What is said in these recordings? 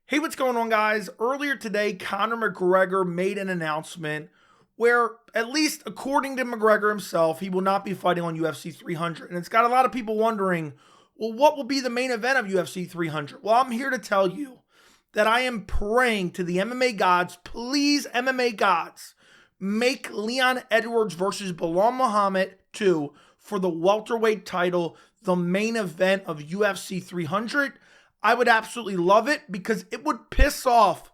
Hey, what's going on, guys? Earlier today, Conor McGregor made an announcement where, at least according to McGregor himself, he will not be fighting on UFC 300. And it's got a lot of people wondering, well, what will be the main event of UFC 300? Well, I'm here to tell you that I am praying to the MMA gods, please, MMA gods, make Leon Edwards versus Belal Muhammad 2 for the welterweight title the main event of UFC 300. I would absolutely love it because it would piss off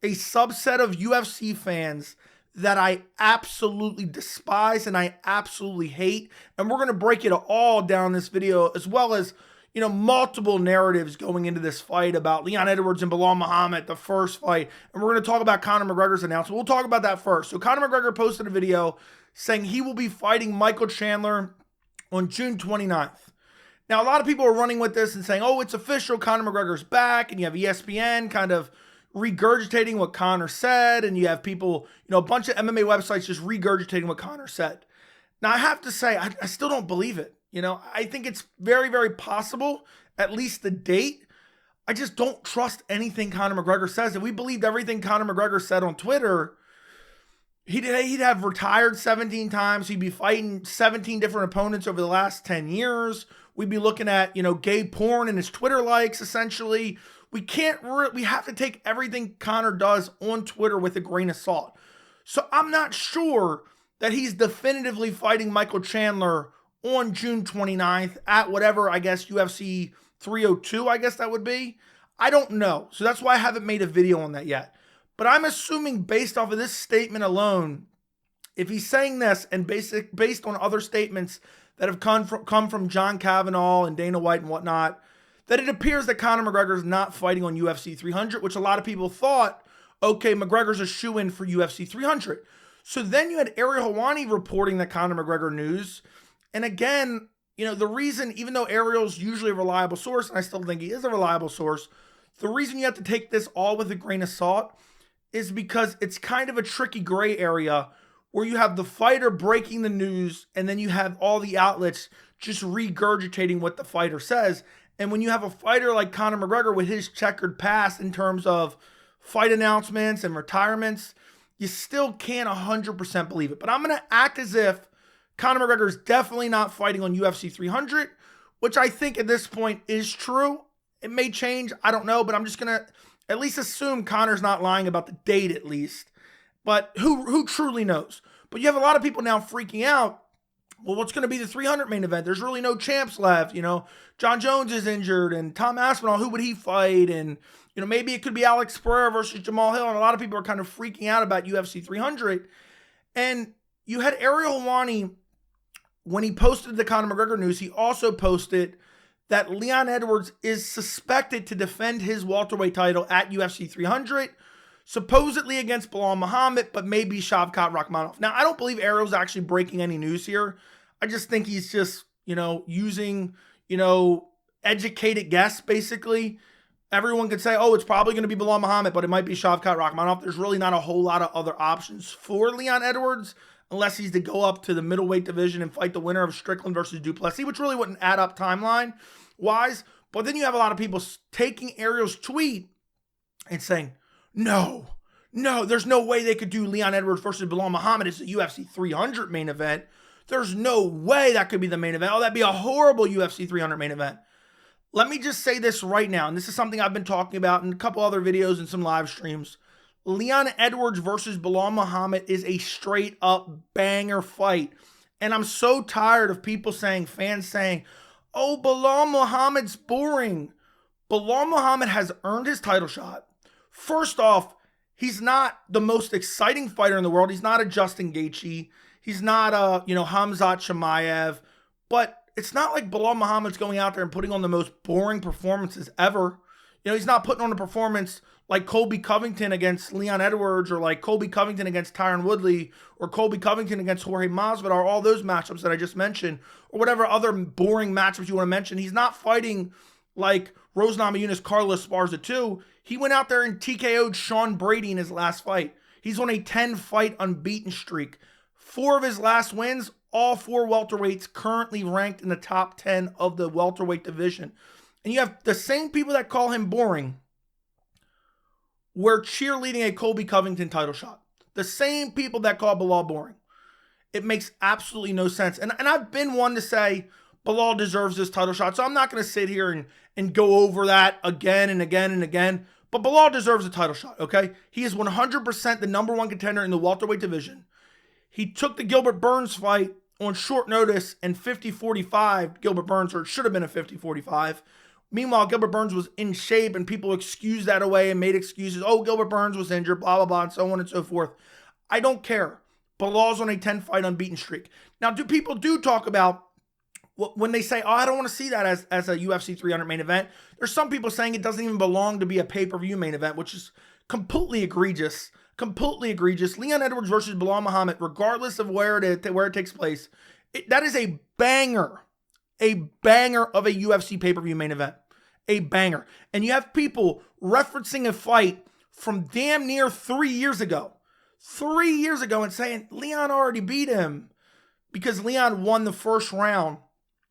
a subset of UFC fans that I absolutely despise and I absolutely hate. And we're going to break it all down in this video, as well as, multiple narratives going into this fight about Leon Edwards and Belal Muhammad, the first fight. And we're going to talk about Conor McGregor's announcement. We'll talk about that first. So Conor McGregor posted a video saying he will be fighting Michael Chandler on June 29th. Now, a lot of people are running with this and saying, oh, it's official, Conor McGregor's back, and you have ESPN kind of regurgitating what Conor said, and you have people, a bunch of MMA websites just regurgitating what Conor said. Now, I have to say, I still don't believe it. I think it's very, very possible, at least the date. I just don't trust anything Conor McGregor says. If we believed everything Conor McGregor said on Twitter, he'd have retired 17 times. He'd be fighting 17 different opponents over the last 10 years. We'd be looking at, gay porn and his Twitter likes, essentially. We have to take everything Conor does on Twitter with a grain of salt. So I'm not sure that he's definitively fighting Michael Chandler on June 29th at whatever, I guess, UFC 302, I guess that would be. I don't know. So that's why I haven't made a video on that yet. But I'm assuming based off of this statement alone, if he's saying this and based on other statements that have come from John Kavanaugh and Dana White and whatnot, that it appears that Conor McGregor is not fighting on UFC 300, which a lot of people thought, okay, McGregor's a shoo-in for UFC 300. So then you had Ariel Helwani reporting that Conor McGregor news. And again, the reason, even though Ariel's usually a reliable source, and I still think he is a reliable source, the reason you have to take this all with a grain of salt is because it's kind of a tricky gray area where you have the fighter breaking the news and then you have all the outlets just regurgitating what the fighter says. And when you have a fighter like Conor McGregor with his checkered past in terms of fight announcements and retirements, you still can't 100% believe it. But I'm going to act as if Conor McGregor is definitely not fighting on UFC 300, which I think at this point is true. It may change, I don't know, but I'm just going to at least assume Conor's not lying about the date at least. But who truly knows? But you have a lot of people now freaking out. Well, what's going to be the 300 main event? There's really no champs left. John Jones is injured, and Tom Aspinall, who would he fight? And, maybe it could be Alex Pereira versus Jamal Hill. And a lot of people are kind of freaking out about UFC 300. And you had Ariel Helwani, when he posted the Conor McGregor news, he also posted that Leon Edwards is suspected to defend his welterweight title at UFC 300. Supposedly against Belal Muhammad, but maybe Shavkat Rakhmonov. Now, I don't believe Ariel's actually breaking any news here. I just think he's just, using, educated guess, basically. Everyone could say, oh, it's probably going to be Belal Muhammad, but it might be Shavkat Rakhmonov. There's really not a whole lot of other options for Leon Edwards, unless he's to go up to the middleweight division and fight the winner of Strickland versus Duplessis, which really wouldn't add up timeline-wise. But then you have a lot of people taking Ariel's tweet and saying, no, there's no way they could do Leon Edwards versus Belal Muhammad as a UFC 300 main event. There's no way that could be the main event. Oh, that'd be a horrible UFC 300 main event. Let me just say this right now, and this is something I've been talking about in a couple other videos and some live streams. Leon Edwards versus Belal Muhammad is a straight up banger fight. And I'm so tired of fans saying, oh, Belal Muhammad's boring. Belal Muhammad has earned his title shot. First off, he's not the most exciting fighter in the world. He's not a Justin Gaethje. He's not a, Khamzat Chimaev. But it's not like Belal Muhammad's going out there and putting on the most boring performances ever. He's not putting on a performance like Colby Covington against Leon Edwards, or like Colby Covington against Tyron Woodley, or Colby Covington against Jorge Masvidal, all those matchups that I just mentioned, or whatever other boring matchups you want to mention. He's not fighting like Rose Namajunas, Carlos Esparza 2. He went out there and TKO'd Sean Brady in his last fight. He's on a 10-fight unbeaten streak. 4 of his last wins, all 4 welterweights currently ranked in the top 10 of the welterweight division. And you have the same people that call him boring were cheerleading a Colby Covington title shot. The same people that call Belal boring. It makes absolutely no sense. And I've been one to say Belal deserves this title shot, so I'm not going to sit here and go over that again and again and again. But Belal deserves a title shot, okay? He is 100% the number one contender in the welterweight division. He took the Gilbert Burns fight on short notice and 50-45 Gilbert Burns, or it should have been a 50-45. Meanwhile, Gilbert Burns was in shape and people excused that away and made excuses. Oh, Gilbert Burns was injured, blah, blah, blah, and so on and so forth. I don't care. Belal's on a 10-fight unbeaten streak. Now, people do talk about when they say, oh, I don't want to see that as a UFC 300 main event. There's some people saying it doesn't even belong to be a pay-per-view main event, which is completely egregious. Completely egregious. Leon Edwards versus Belal Muhammad, regardless of where it takes place, that is a banger. A banger of a UFC pay-per-view main event. A banger. And you have people referencing a fight from damn near 3 years ago. 3 years ago and saying Leon already beat him because Leon won the first round.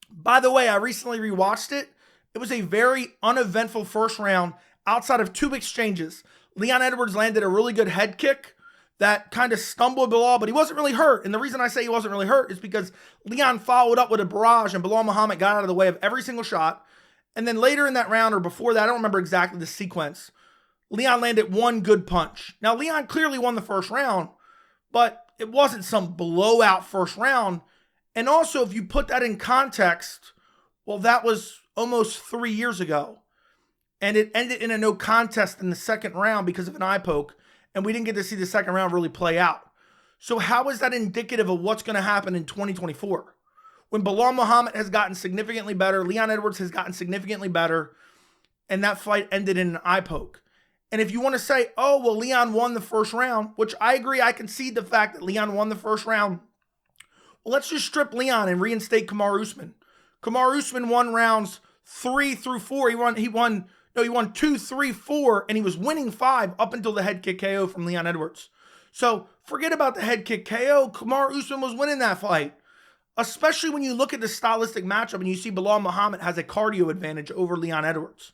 By the way, I recently rewatched it. It was a very uneventful first round outside of two exchanges. Leon Edwards landed a really good head kick that kind of stumbled Belal, but he wasn't really hurt. And the reason I say he wasn't really hurt is because Leon followed up with a barrage and Belal Muhammad got out of the way of every single shot. And then later in that round or before that, I don't remember exactly the sequence, Leon landed one good punch. Now, Leon clearly won the first round, but it wasn't some blowout first round. And also, if you put that in context, well, that was almost 3 years ago. And it ended in a no contest in the second round because of an eye poke. And we didn't get to see the second round really play out. So how is that indicative of what's going to happen in 2024? When Belal Muhammad has gotten significantly better, Leon Edwards has gotten significantly better, and that fight ended in an eye poke. And if you want to say, oh, well, Leon won the first round, which I agree, I concede the fact that Leon won the first round. Well, let's just strip Leon and reinstate Kamaru Usman. Kamaru Usman won rounds 3 through 4. He won 2, 3, 4, and he was winning 5 up until the head kick KO from Leon Edwards. So forget about the head kick KO. Kamaru Usman was winning that fight. Especially when you look at the stylistic matchup and you see Belal Muhammad has a cardio advantage over Leon Edwards.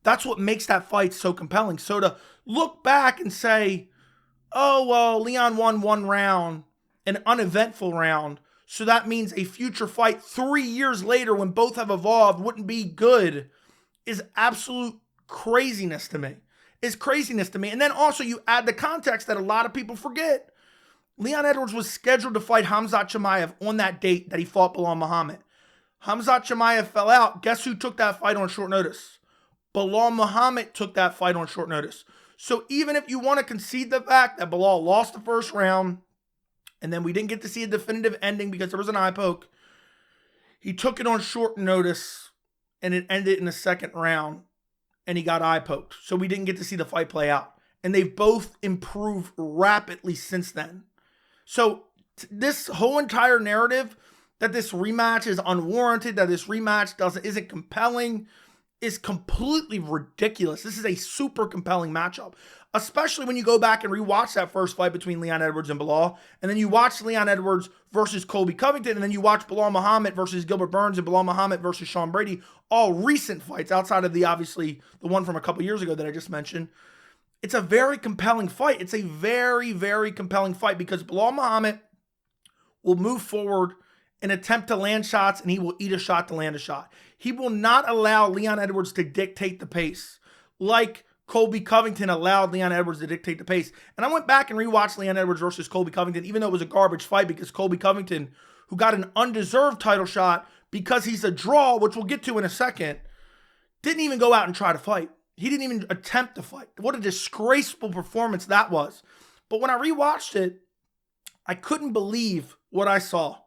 That's what makes that fight so compelling. So to look back and say, oh, well, Leon won one round, an uneventful round, so that means a future fight 3 years later when both have evolved wouldn't be good, is absolute craziness to me. Is craziness to me. And then also you add the context that a lot of people forget. Leon Edwards was scheduled to fight Khamzat Chimaev on that date that he fought Belal Muhammad. Khamzat Chimaev fell out. Guess who took that fight on short notice? Belal Muhammad took that fight on short notice. So even if you want to concede the fact that Belal lost the first round, and then we didn't get to see a definitive ending because there was an eye poke, he took it on short notice, and it ended in the second round, and he got eye poked. So we didn't get to see the fight play out. And they've both improved rapidly since then. So this whole entire narrative that this rematch is unwarranted, that this rematch isn't compelling, is completely ridiculous. This is a super compelling matchup, especially when you go back and rewatch that first fight between Leon Edwards and Belal, and then you watch Leon Edwards versus Colby Covington, and then you watch Belal Muhammad versus Gilbert Burns and Belal Muhammad versus Sean Brady, all recent fights outside of obviously the one from a couple years ago that I just mentioned. It's a very compelling fight. It's a very, very compelling fight because Belal Muhammad will move forward and attempt to land shots, and he will eat a shot to land a shot. He will not allow Leon Edwards to dictate the pace like Colby Covington allowed Leon Edwards to dictate the pace. And I went back and rewatched Leon Edwards versus Colby Covington, even though it was a garbage fight because Colby Covington, who got an undeserved title shot because he's a draw, which we'll get to in a second, didn't even go out and try to fight. He didn't even attempt to fight. What a disgraceful performance that was. But when I rewatched it, I couldn't believe what I saw.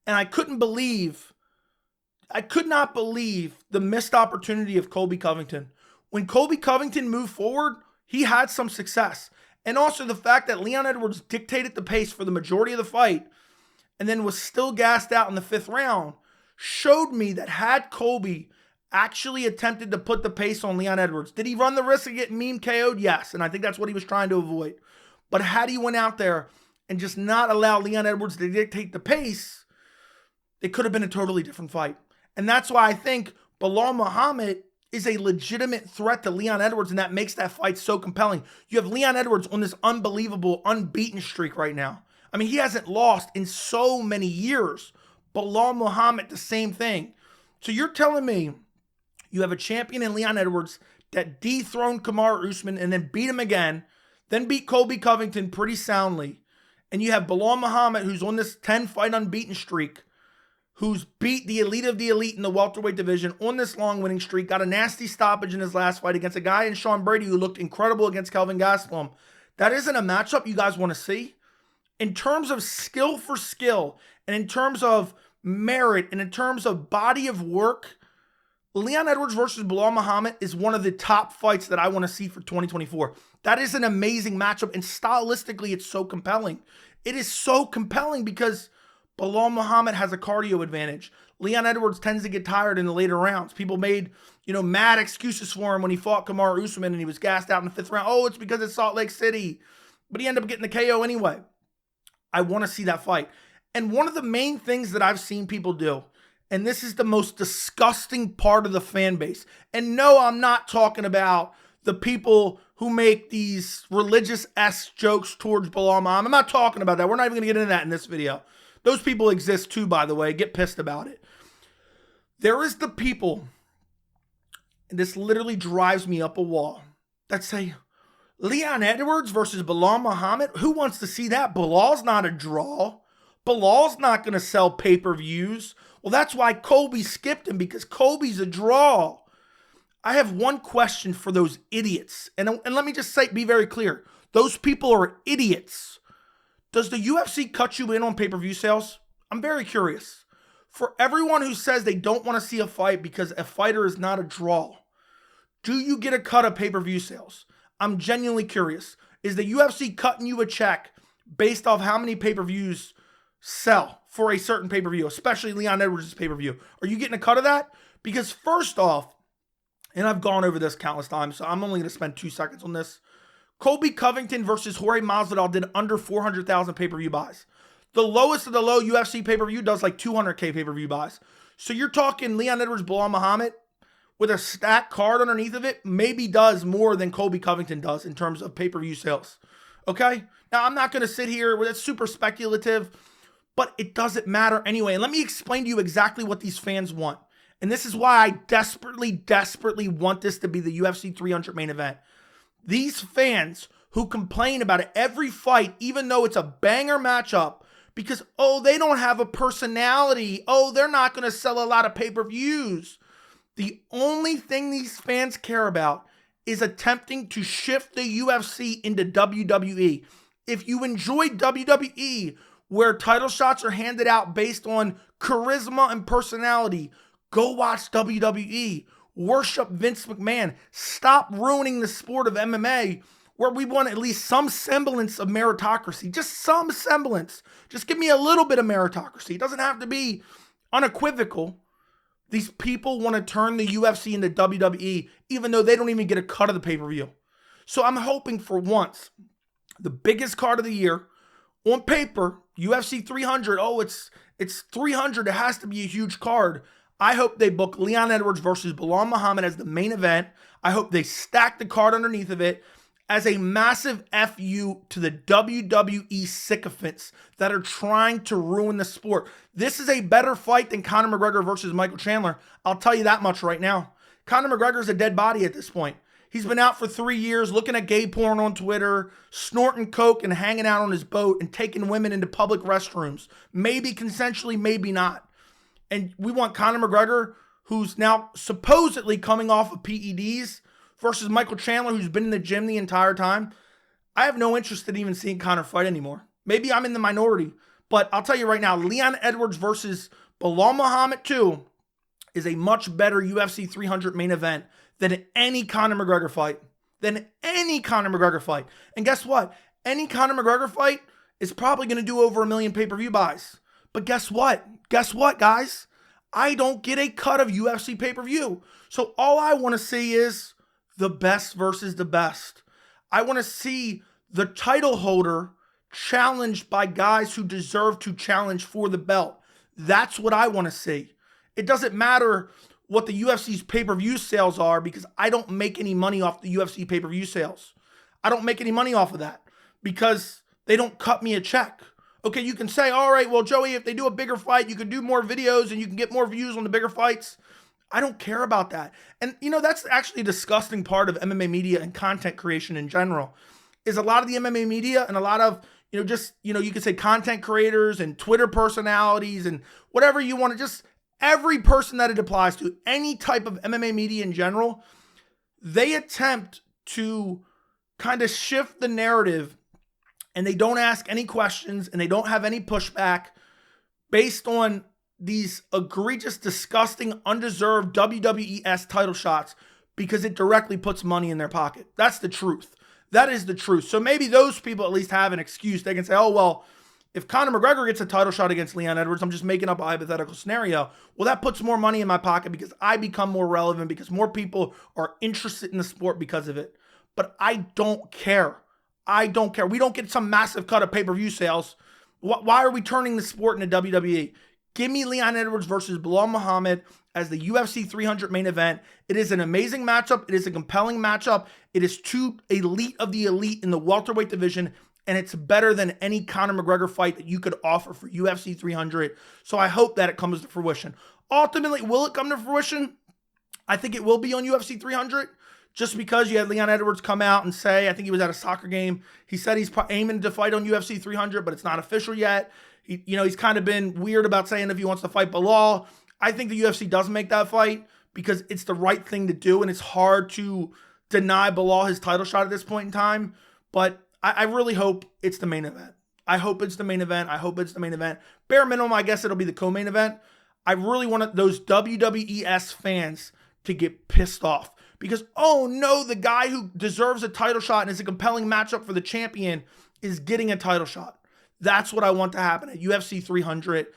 And I could not believe the missed opportunity of Colby Covington. When Colby Covington moved forward, he had some success. And also the fact that Leon Edwards dictated the pace for the majority of the fight and then was still gassed out in the 5th round showed me that had Colby actually attempted to put the pace on Leon Edwards, did he run the risk of getting meme KO'd? Yes, and I think that's what he was trying to avoid. But had he went out there and just not allow Leon Edwards to dictate the pace, it could have been a totally different fight. And that's why I think Belal Muhammad is a legitimate threat to Leon Edwards, and that makes that fight so compelling. You have Leon Edwards on this unbelievable unbeaten streak right now. I mean, he hasn't lost in so many years. Belal Muhammad, the same thing. So you're telling me you have a champion in Leon Edwards that dethroned Kamaru Usman and then beat him again, then beat Colby Covington pretty soundly, and you have Belal Muhammad, who's on this 10-fight unbeaten streak, who's beat the elite of the elite in the welterweight division on this long winning streak, got a nasty stoppage in his last fight against a guy in Sean Brady who looked incredible against Kelvin Gastelum. That isn't a matchup you guys want to see. In terms of skill for skill, and in terms of merit, and in terms of body of work, Leon Edwards versus Belal Muhammad is one of the top fights that I want to see for 2024. That is an amazing matchup, and stylistically, it's so compelling. It is so compelling because Belal Muhammad has a cardio advantage. Leon Edwards tends to get tired in the later rounds. People made, mad excuses for him when he fought Kamaru Usman and he was gassed out in the 5th round. Oh, it's because it's Salt Lake City. But he ended up getting the KO anyway. I want to see that fight. And one of the main things that I've seen people do, and this is the most disgusting part of the fan base, and no, I'm not talking about the people who make these religious-esque jokes towards Belal Muhammad. I'm not talking about that. We're not even going to get into that in this video. Those people exist too, by the way. Get pissed about it. There is the people, and this literally drives me up a wall, that say, Leon Edwards versus Belal Muhammad? Who wants to see that? Belal's not a draw. Belal's not going to sell pay-per-views. Well, that's why Colby skipped him, because Colby's a draw. I have one question for those idiots. And let me just be very clear. Those people are idiots. Does the UFC cut you in on pay-per-view sales? I'm very curious. For everyone who says they don't want to see a fight because a fighter is not a draw, do you get a cut of pay-per-view sales? I'm genuinely curious. Is the UFC cutting you a check based off how many pay-per-views sell for a certain pay-per-view, especially Leon Edwards' pay-per-view? Are you getting a cut of that? Because first off, and I've gone over this countless times, so I'm only going to spend 2 seconds on this. Colby Covington versus Jorge Masvidal did under 400,000 pay-per-view buys. The lowest of the low UFC pay-per-view does like 200K pay-per-view buys. So you're talking Leon Edwards, Belal Muhammad with a stacked card underneath of it maybe does more than Colby Covington does in terms of pay-per-view sales. Okay? Now, I'm not going to sit here, it's super speculative, but it doesn't matter anyway. And let me explain to you exactly what these fans want. And this is why I desperately, desperately want this to be the UFC 300 main event. These fans who complain about it every fight, even though it's a banger matchup, because, they don't have a personality. They're not going to sell a lot of pay-per-views. The only thing these fans care about is attempting to shift the UFC into WWE. If you enjoy WWE, where title shots are handed out based on charisma and personality, go watch WWE. Worship Vince McMahon. Stop ruining the sport of MMA, where we want at least some semblance of meritocracy. Just some semblance. Just give me a little bit of meritocracy. It doesn't have to be unequivocal. These people want to turn the UFC into WWE, even though they don't even get a cut of the pay-per-view. So I'm hoping for once, the biggest card of the year, on paper, UFC 300, it's 300, it has to be a huge card. I hope they book Leon Edwards versus Belal Muhammad as the main event. I hope they stack the card underneath of it as a massive FU to the WWE sycophants that are trying to ruin the sport. This is a better fight than Conor McGregor versus Michael Chandler. I'll tell you that much right now. Conor McGregor is a dead body at this point. He's been out for 3 years looking at gay porn on Twitter, snorting coke and hanging out on his boat and taking women into public restrooms. Maybe consensually, maybe not. And we want Conor McGregor, who's now supposedly coming off of PEDs, versus Michael Chandler, who's been in the gym the entire time. I have no interest in even seeing Conor fight anymore. Maybe I'm in the minority, but I'll tell you right now, Leon Edwards versus Belal Muhammad 2 is a much better UFC 300 main event than any Conor McGregor fight. And guess what? Any Conor McGregor fight is probably going to do over 1 million pay-per-view buys. But guess what? Guess what, guys? I don't get a cut of UFC pay-per-view. So all I want to see is the best versus the best. I want to see the title holder challenged by guys who deserve to challenge for the belt. That's what I want to see. It doesn't matter what the UFC's pay-per-view sales are because I don't make any money off the UFC pay-per-view sales. I don't make any money off of that because they don't cut me a check. Okay, you can say, all right, well, Joey, if they do a bigger fight, you can do more videos and you can get more views on the bigger fights. I don't care about that. And, that's actually a disgusting part of MMA media and content creation in general, is a lot of the MMA media and a lot of, you could say content creators and Twitter personalities and whatever you want to just, every person that it applies to, any type of MMA media in general, they attempt to kind of shift the narrative and they don't ask any questions and they don't have any pushback based on these egregious, disgusting, undeserved WWES title shots because it directly puts money in their pocket. That's the truth. That is the truth. So maybe those people at least have an excuse. They can say, oh, well, if Conor McGregor gets a title shot against Leon Edwards, I'm just making up a hypothetical scenario. Well, that puts more money in my pocket because I become more relevant, because more people are interested in the sport because of it. But I don't care. I don't care. We don't get some massive cut of pay-per-view sales. Why are we turning the sport into WWE? Give me Leon Edwards versus Belal Muhammad as the UFC 300 main event. It is an amazing matchup. It is a compelling matchup. It is two elite of the elite in the welterweight division, and it's better than any Conor McGregor fight that you could offer for UFC 300. So I hope that it comes to fruition. Ultimately, will it come to fruition? I think it will be on UFC 300. Just because you had Leon Edwards come out and say, I think he was at a soccer game, he said he's aiming to fight on UFC 300, but it's not official yet. He's kind of been weird about saying if he wants to fight Belal. I think the UFC does make that fight because it's the right thing to do, and it's hard to deny Belal his title shot at this point in time. But I really hope it's the main event. I hope it's the main event. I hope it's the main event. Bare minimum, I guess it'll be the co-main event. I really want those WWES fans to get pissed off. Because, oh no, the guy who deserves a title shot and is a compelling matchup for the champion is getting a title shot. That's what I want to happen at UFC 300.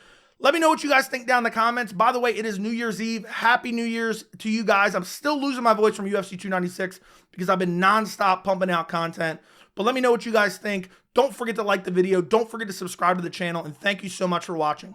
Let me know what you guys think down in the comments. By the way, it is New Year's Eve. Happy New Year's to you guys. I'm still losing my voice from UFC 296 because I've been nonstop pumping out content. But let me know what you guys think. Don't forget to like the video. Don't forget to subscribe to the channel. And thank you so much for watching.